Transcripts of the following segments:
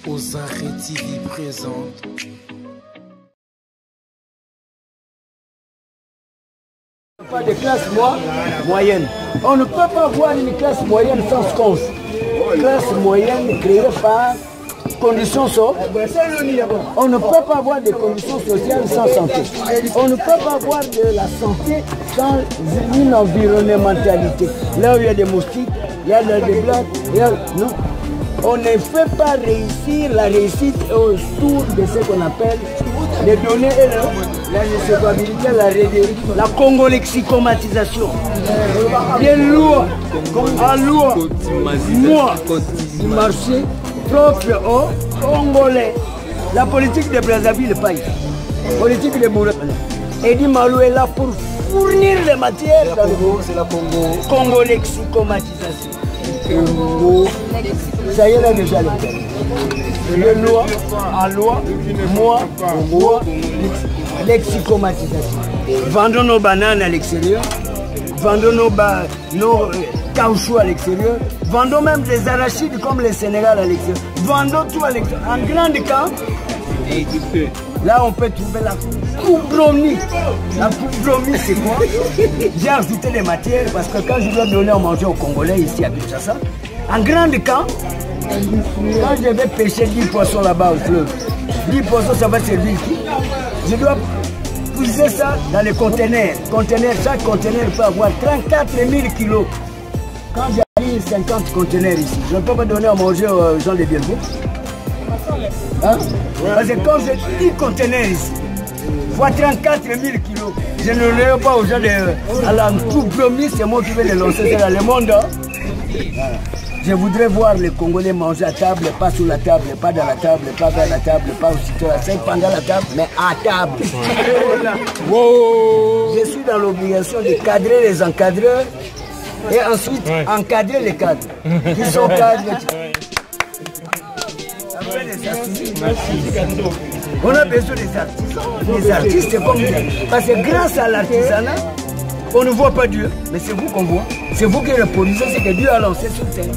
Ozaré TV présente. Pas de classe moyenne. On ne peut pas avoir une classe moyenne sans sconce. Classe moyenne créée par conditions sociales. On ne peut pas avoir des conditions sociales sans santé. On ne peut pas avoir de la santé sans une environnementalité. Là où il y a des moustiques, il y a des blagues, non. On ne fait pas réussir la réussite autour de ce qu'on appelle les données et la recevabilité, la congolexicomatisation. Les lois, moi, du marché propre aux Congolais. La politique de Brazzaville paye. La politique de Moura. Eddie Malou est là pour fournir les matières dans le C'est la Congo. congolexicomatisation. Ça y est là déjà le loi, à loi, moi, lexicomatisation. Vendons nos bananes à l'extérieur, vendons nos caoutchoucs à l'extérieur, vendons même des arachides comme le Sénégal à l'extérieur, vendons tout à l'extérieur. En grande camp, là on peut trouver la coubromie. La coubromie c'est quoi? J'ai ajouté des matières parce que quand je dois donner à manger aux Congolais ici à Kinshasa, en grande camp, quand je vais pêcher 10 poissons là-bas au fleuve, 10 poissons ça va servir qui? Je dois puiser ça dans les conteneurs. Chaque conteneur peut avoir 34 000 kilos. Quand j'arrive 50 conteneurs ici, je ne peux pas donner à manger aux gens de Bienvenue. Hein? Parce que quand j'ai 10 conteneurs ici, fois 34 000 kilos, je ne le pas aux gens de... À la compromis, c'est moi qui vais les lancer dans le monde. Hein? Je voudrais voir les Congolais manger à table, pas sous la table, pas dans la table, pas vers la table, pas aussitôt à 5 pendant la table, mais à table. Je suis dans l'obligation de cadrer les encadreurs et ensuite encadrer les cadres qui sont cadres. Après les artistes, on a besoin des artistes. Les artistes, c'est comme ça. Parce que grâce à l'artisanat, on ne voit pas Dieu, mais c'est vous qu'on voit. C'est vous qui reproduisez ce que Dieu a lancé sur terre.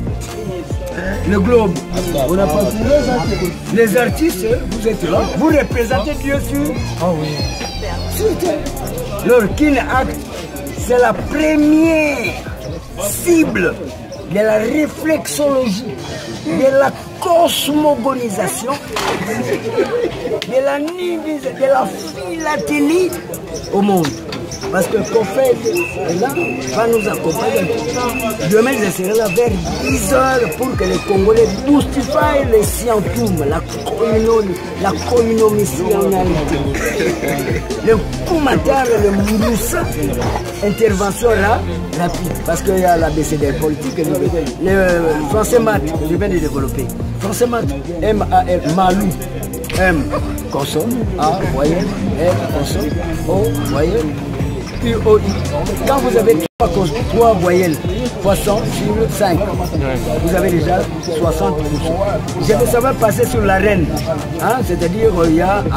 Le globe. On a pas les artistes, vous êtes là. Vous représentez Dieu sur terre. Leur Kin Act, c'est la première cible de la réflexologie, de la cosmogonisation, de la philatélie au monde. Parce que Kofet est là, va nous accompagner. Demain, je serai là vers 10 heures pour que les Congolais boostifient les scientum, la communomitionnalité. Le Koumatar, le Mouroussa, intervention là, rapide. Parce qu'il y a la BCD politique, le français maths que je viens de développer. Français maths, M-A-L, Malou. M, consonne, A, voyelle, L, consonne, O, voyelle. UOI. Quand vous avez 3 voyelles fois 100 sur 5, vous avez déjà 60%. Je veux savoir passer sur l'arène. Hein? C'est-à-dire,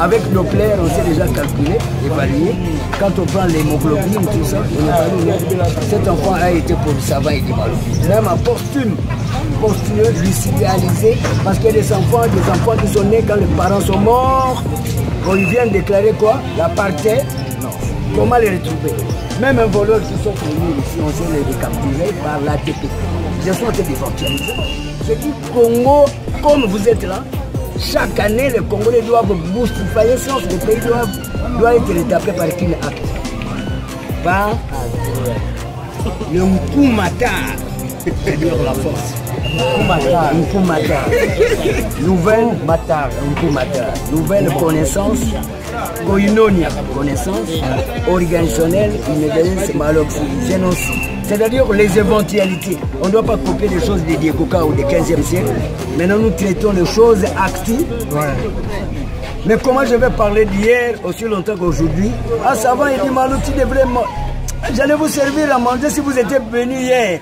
avec nos plaires, on sait déjà calculer, évaluer. Quand on prend l'hémoglobine, tout ça, on évalue. Cet enfant a été pour le savant et même en posthume, lucidéalisé, parce qu'il y a des enfants qui sont nés quand les parents sont morts. On vient déclarer quoi? L'apartheid. Comment les retrouver? Même un voleur qui sont connus ici, on sait les capturer par l'ATP. Ils sont éventualisés. Je dis Congo, comme vous êtes là, chaque année les Congolais doivent booster. Sinon le pays doit être retapé par Kin Act. Par le Nkoumata, c'est-à-dire la force. Nkoumata. Nouvelle Matar, Nkoumata. Nouvelle connaissance. Koinonia, connaissance organisationnelle, immédiate, génocide. C'est-à-dire les éventualités. On ne doit pas copier des choses de Diekoka ou du 15e siècle. Maintenant, nous traitons les choses actives. Mais comment je vais parler d'hier aussi longtemps qu'aujourd'hui? Ah, ça va, il dit Malou, tu devrais... J'allais vous servir à manger si vous étiez venu hier.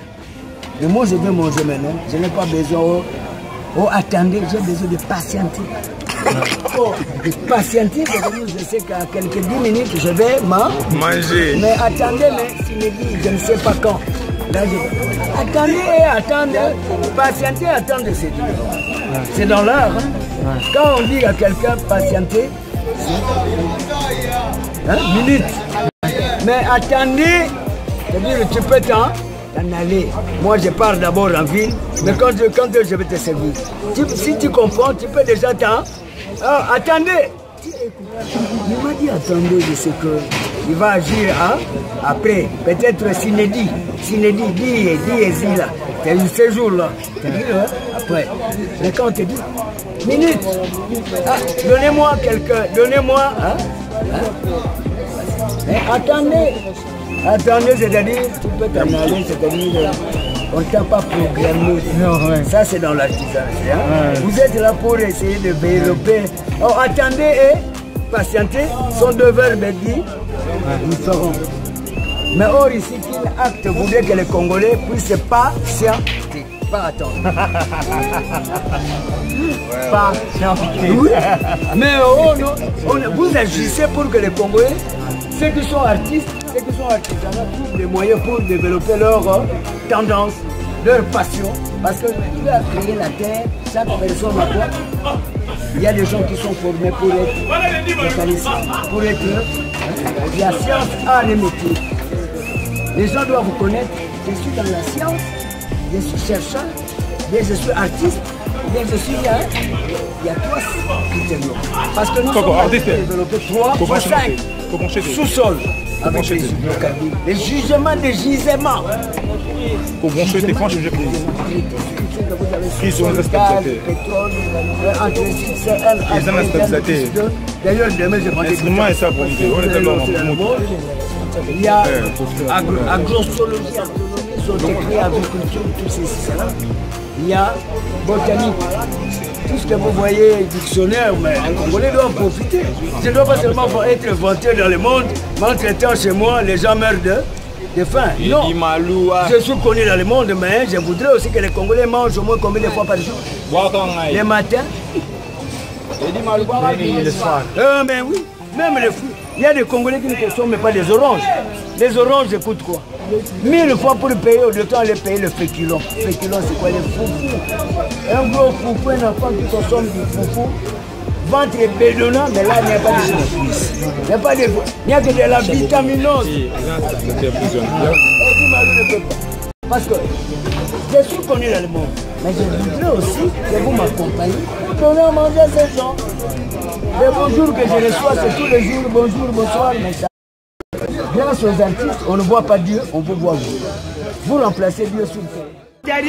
Mais moi, je vais manger maintenant. Je n'ai pas besoin... Oh, attendez, j'ai besoin de patienter. De patienter, je sais qu'à quelques 10 minutes, je vais manger. Mais attendez, mais je ne sais pas quand. Attendez et attendez. Patienter, attendre, c'est dur. C'est dans l'art. Hein. Quand on dit à quelqu'un patienter, c'est minute. Mais attendez, c'est-à-dire tu peux t'en aller. Moi je pars d'abord en ville, mais quand je vais te servir, si tu comprends, tu peux déjà t'en... attendez. Il m'a dit attendez de ce que il va agir après, peut-être Sinédi, dis là, c'est un séjour là, après. Mais quand on te dit, minute, donnez-moi quelqu'un, donnez-moi, mais attendez, c'est-à-dire, tu peux t'en aller, c'est-à-dire, on ne t'a pas programmé. Non, ouais. Ça, c'est dans l'artisanat. Hein? Ouais. Vous êtes là pour essayer de développer. Oh, attendez et patientez, sont deux verbes dit, nous ferons. Mais or, ici, quel acte voudrait que les Congolais puissent patienter, pas attendre. Patienter. Oui. Mais vous agissez pour que les Congolais, ceux qui sont artistes, ceux qui sont artisanaux, trouvent des moyens pour développer leur tendance, leur passion. Parce que Dieu a créé la terre, chaque personne a quoi. Il y a des gens qui sont formés pour être mécaniciens, pour être la science, art et métier. Les gens doivent vous connaître. Je suis dans la science, je suis chercheur, je suis artiste, je suis il y a trois critères. Parce que nous sommes développés 3 ou 5 sous-sol. Avec les jugements des gisements. Pour brancher tes franges, je qui sont respectés. Ils ont respecté. D'ailleurs, demain, je vais l'instrument est ça pour nous. Il y a agroastrologie, zootechnie, agriculture, tout cela. Il y a botanique. Tout ce que vous voyez, dictionnaire, mais les Congolais doivent profiter. Je ne dois pas seulement être vanté dans le monde, mais en traitant chez moi, les gens meurent de faim. Non, je suis connu dans le monde, mais je voudrais aussi que les Congolais mangent au moins combien de fois par jour? Le matin. Et le soir. Mais oui, même les fruits. Il y a des Congolais qui ne consomment pas des oranges. Les oranges, coûtent quoi? 1000 fois pour le payer, au lieu de aller payer le féculent. Le féculent, c'est quoi? Les foufous. Un gros foufou, un enfant qui consomme du foufou, ventre est bédonnant, mais là, il n'y a pas de justice. Il n'y a que de la vitaminose. Parce que je suis connu dans le monde, mais je voudrais aussi que vous m'accompagnez pour donner à manger à ces gens. Les bonjours que je reçois, c'est tous les jours, bonjour, bonsoir, mais ça. Grâce aux artistes, on ne voit pas Dieu, on peut voir vous. Vous remplacez Dieu sur le terre.